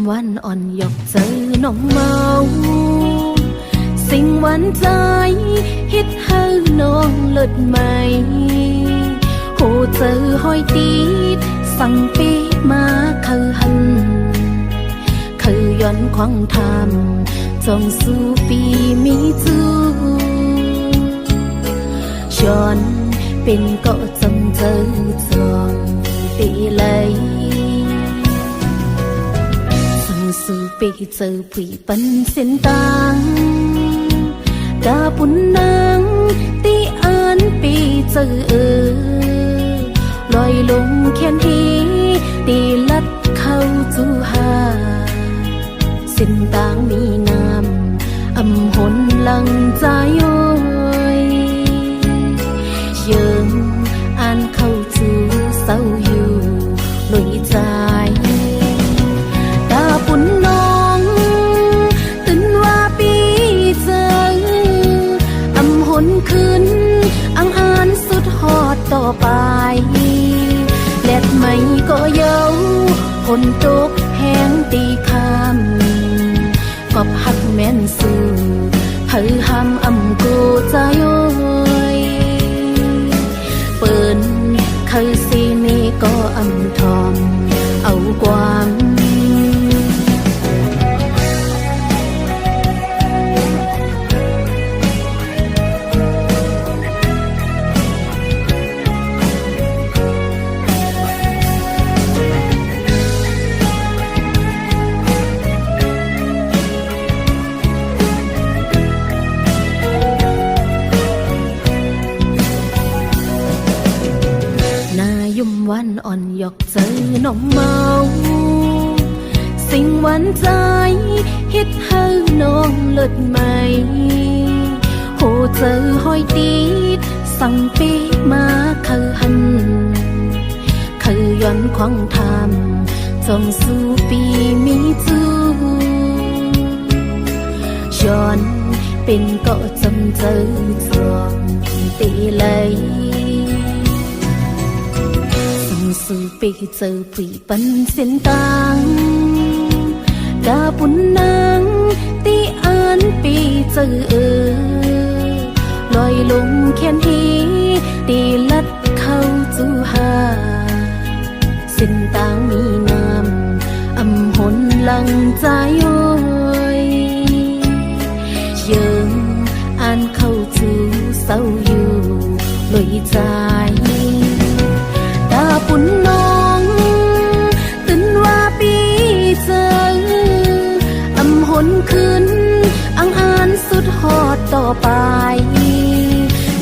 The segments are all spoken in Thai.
วันอ่อนหยอกเจอน้องเมาสิ่งหวานใจฮิตให้น้องเลิศใหม่โหเจอห้อยตีดสั่งปีมาคือหันคือย้อนควางทำจงสู้ปีมีจูชอนเป็นก็จำเจอจองตีเลยสั่งสู้ปีเจอผีปันเส้นตังกาปุ่นนางตีอ่านปีเจอลอยลงแค่นี้ตีลัดเข้าจูหาเส้นต่างมีน้ำอำหนหลังใจโอยเยิงอ่านเข้าจูเศร้าอยู่ลอยใจกาปุ่นน้องตื่นว่าปีเจออำหนขึ้นอังอ่านสุดหอดต่อไปแลดไม่ก็เย้าฝนตกแห้งตีคำกอบหักแม่นสู่เผยหำอำกูใจโอยเปิ้นเคยสีนี้ก็อำทอมเอาความยุ่มวันอ่อนหยอกเจอน้องเมาสิ่งหวานใจฮิตให้น้องเลิศใหม่โหเจอห้อยตีดสั่งปีมาคือหันคือย้อนควางทำจงสู้ปีมีจูย้อนเป็นก็จำเจอจวงตีเลยสู่ปีเจอผีปันเส้นตังกาปุ่นนางตีอ่านปีเจอลอยลงแค่นี้ตีลัดเข้าจูหาเส้นต่างมีน้ำอำหนหลังใจโอยเยิงอ่านเข้าจูเศร้าอยู่ลอยใจปุ่นน้องตื่นว่าปีเจออำหนขึ้นอังอ่านสุดหอดต่อไป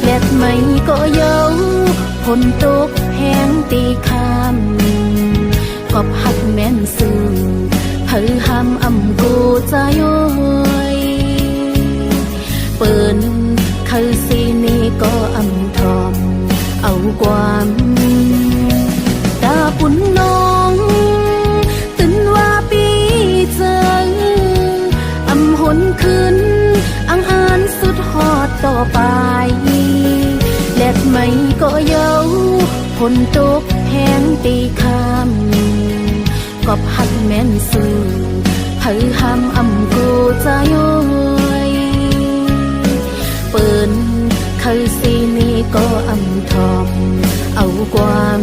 แลดไม่ก็เย้าฝนตกแห้งตีคำกอบหักแม่นสู่เผยหำอำกูใจโอยเปิ้นเคยสีนี้ก็อำทอมเอาความกาปุ่นน้องตื่นว่าปีเจออำหนขึ้นอังอ่านสุดหอดต่อไปแลดไม่ก็เย้าฝนตกแห้งตีคำกอบหักแม่นสู่เผยหำอำกูใจโอยเปิ้นเคยสีนี้ก็อำทอมเอาความ